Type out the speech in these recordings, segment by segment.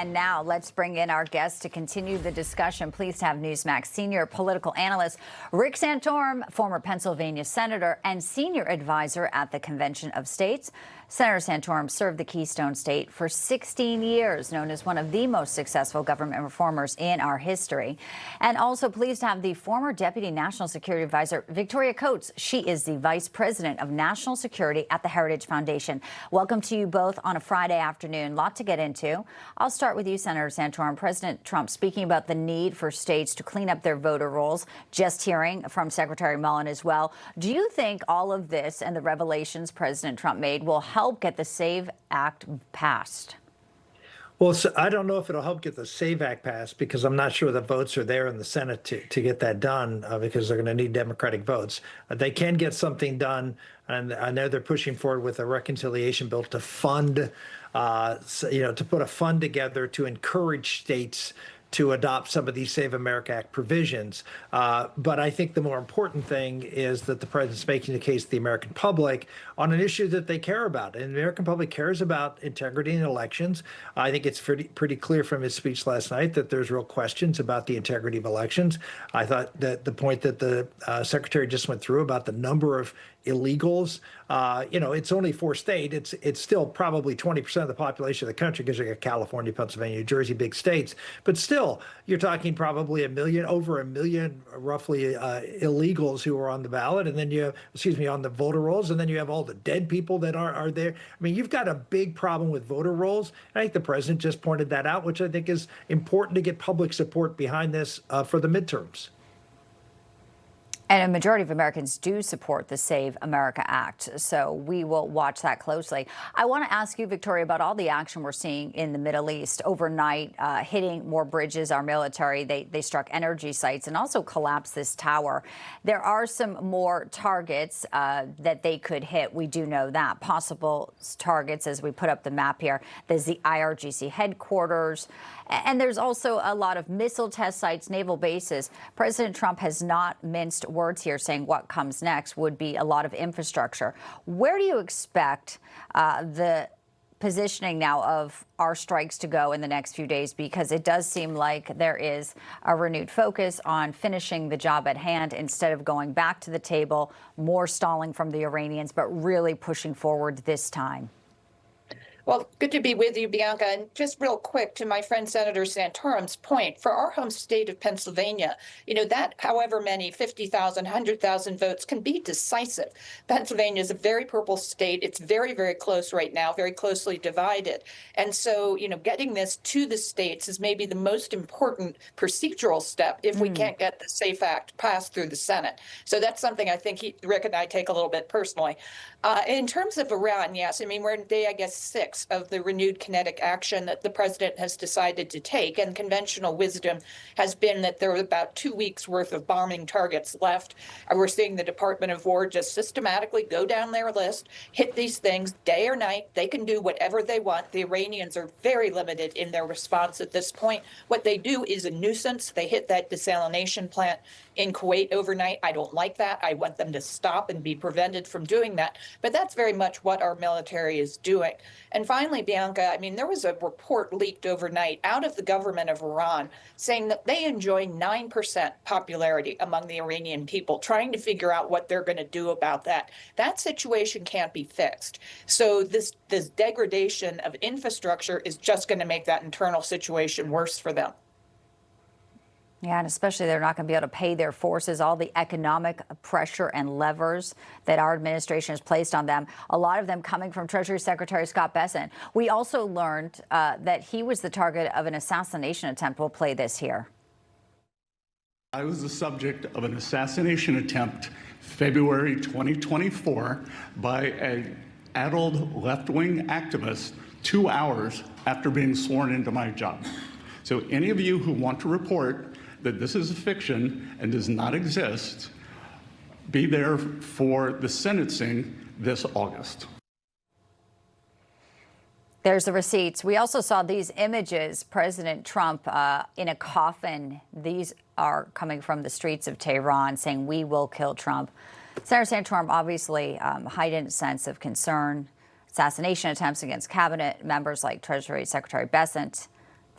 And now let's bring in our guests to continue the discussion. Pleased to have Newsmax senior political analyst Rick Santorum, former Pennsylvania senator and senior advisor at the Convention of States. Senator Santorum served the Keystone State for 16 years, known as one of the most successful government reformers in our history. And also pleased to have the former Deputy National Security Advisor, Victoria Coates. She is the Vice President of National Security at the Heritage Foundation. Welcome to you both on a Friday afternoon. Lot to get into. I'll start with you, Senator Santorum. President Trump speaking about the need for states to clean up their voter rolls. Just hearing from Secretary Mullen as well. Do you think all of this and the revelations President Trump made will help get the SAVE Act passed? Well, so I don't know if it'll help get the SAVE Act passed because I'm not sure the votes are there in the Senate to get that done because they're going to need Democratic votes. They can get something done, and I know they're pushing forward with a reconciliation bill to fund, to put a fund together to encourage states to adopt some of these Save America Act provisions. But I think the more important thing is that the president's making the case to the American public on an issue that they care about. And the American public cares about integrity in elections. I think it's pretty clear from his speech last night that there's real questions about the integrity of elections. I thought that the point that the secretary just went through about the number of illegals, it's only 4 states. It's still probably 20% of the population of the country because you got California, Pennsylvania, New Jersey, big states. But still, you're talking probably over a million, roughly, illegals who are on the ballot, and then you have, on the voter rolls, and then you have all the dead people that are there. I mean, you've got a big problem with voter rolls. I think the president just pointed that out, which I think is important to get public support behind this for the midterms. And a majority of Americans do support the Save America Act, so we will watch that closely. I want to ask you, Victoria, about all the action we're seeing in the Middle East overnight, hitting more bridges, our military. They struck energy sites and also collapsed this tower. There are some more targets that they could hit. We do know that. Possible targets, as we put up the map here, there's the IRGC headquarters. And there's also a lot of missile test sites, naval bases. President Trump has not minced words here, saying what comes next would be a lot of infrastructure. Where do you expect the positioning now of our strikes to go in the next few days? Because it does seem like there is a renewed focus on finishing the job at hand instead of going back to the table, more stalling from the Iranians, but really pushing forward this time. Well, good to be with you, Bianca. And just real quick to my friend Senator Santorum's point, for our home state of Pennsylvania, that however many 50,000, 100,000 votes can be decisive. Pennsylvania is a very purple state. It's very, very close right now, very closely divided. And so, getting this to the states is maybe the most important procedural step if we can't get the SAFE Act passed through the Senate. So that's something I think Rick and I take a little bit personally. In terms of Iran, yes, we're in day, I guess, 6 of the renewed kinetic action that the president has decided to take. And conventional wisdom has been that there are about 2 weeks worth of bombing targets left. We're seeing the Department of War just systematically go down their list, hit these things day or night. They can do whatever they want. The Iranians are very limited in their response at this point. What they do is a nuisance. They hit that desalination plant in Kuwait overnight. I don't like that. I want them to stop and be prevented from doing that. But that's very much what our military is doing. And finally, Bianca, there was a report leaked overnight out of the government of Iran saying that they enjoy 9% popularity among the Iranian people, trying to figure out what they're going to do about that. That situation can't be fixed. So this degradation of infrastructure is just going to make that internal situation worse for them. Yeah, and especially they're not going to be able to pay their forces, all the economic pressure and levers that our administration has placed on them, a lot of them coming from Treasury Secretary Scott Bessent. We also learned that he was the target of an assassination attempt. We'll play this here. I was the subject of an assassination attempt February 2024 by an addled left-wing activist 2 hours after being sworn into my job. So any of you who want to report that this is a fiction and does not exist, be there for the sentencing this August. There's the receipts. We also saw these images, President Trump in a coffin. These are coming from the streets of Tehran saying, "We will kill Trump." Senator Santorum, obviously heightened sense of concern, assassination attempts against cabinet members like Treasury Secretary Bessent.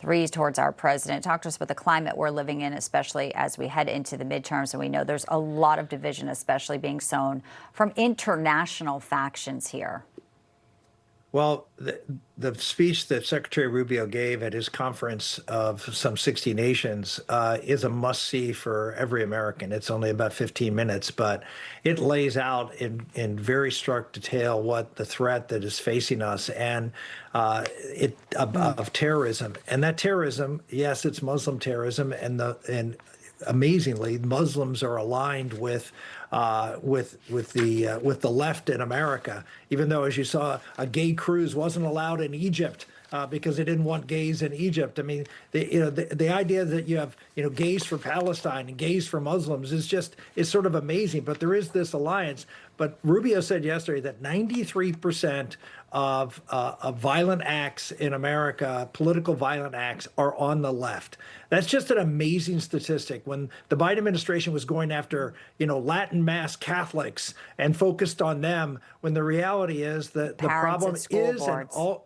threes towards our president. Talk to us about the climate we're living in, especially as we head into the midterms. And we know there's a lot of division, especially being sown from international factions here. Well, the speech that Secretary Rubio gave at his conference of some 60 nations is a must-see for every American. It's only about 15 minutes, but it lays out in very stark detail what the threat that is facing us and of terrorism. And that terrorism, yes, it's Muslim terrorism, and amazingly, Muslims are aligned with the left in America. Even though, as you saw, a gay cruise wasn't allowed in Egypt because they didn't want gays in Egypt. I mean, the idea that you have gays for Palestine and gays for Muslims is sort of amazing. But there is this alliance. But Rubio said yesterday that 93% of violent acts in America, political violent acts, are on the left. That's just an amazing statistic. When the Biden administration was going after, Latin mass Catholics and focused on them, when the reality is that the problem is,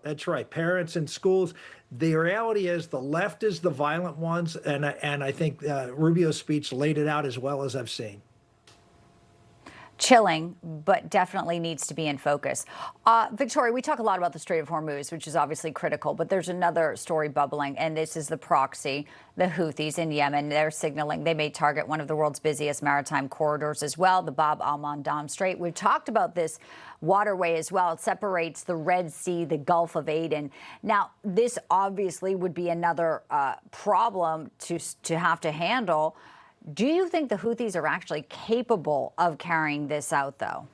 that's right, parents and schools. The reality is the left is the violent ones, and I think Rubio's speech laid it out as well as I've seen. Chilling, but definitely needs to be in focus. Victoria, we talk a lot about the Strait of Hormuz, which is obviously critical, but there's another story bubbling, and this is the proxy, the Houthis in Yemen. They're signaling they may target one of the world's busiest maritime corridors as well, the Bab al-Mandab Strait. We've talked about this waterway as well. It separates the Red Sea, the Gulf of Aden. Now, this obviously would be another problem to have to handle. Do you think the Houthis are actually capable of carrying this out, though?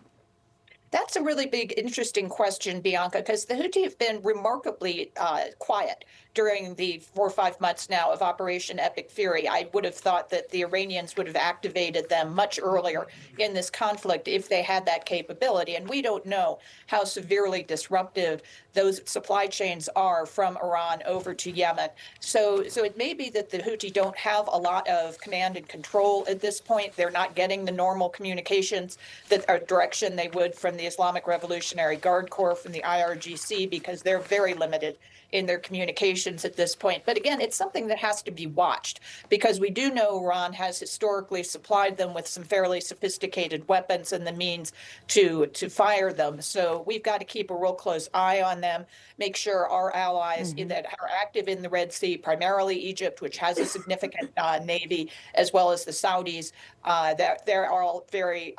That's a really big, interesting question, Bianca, because the Houthi have been remarkably quiet during the 4 or 5 months now of Operation Epic Fury. I would have thought that the Iranians would have activated them much earlier in this conflict if they had that capability. And we don't know how severely disruptive those supply chains are from Iran over to Yemen. So it may be that the Houthi don't have a lot of command and control at this point. They're not getting the normal communications that are direction they would from the Islamic Revolutionary Guard Corps, from the IRGC, because they're very limited in their communications at this point. But again, it's something that has to be watched, because we do know Iran has historically supplied them with some fairly sophisticated weapons and the means to fire them. So we've got to keep a real close eye on them, make sure our allies that are active in the Red Sea, primarily Egypt, which has a significant navy, as well as the Saudis, that they're all very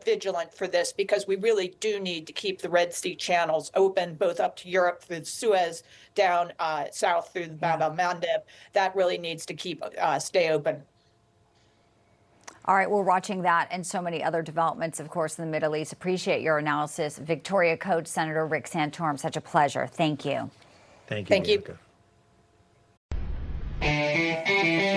vigilant for this, because we really do need to keep the Red Sea channels open, both up to Europe through Suez, down south through the Bab al-Mandab. That really needs to stay open. All right, we're watching that and so many other developments, of course, in the Middle East. Appreciate your analysis. Victoria Coach, Senator Rick Santorum, such a pleasure. Thank you. Thank you. Thank you.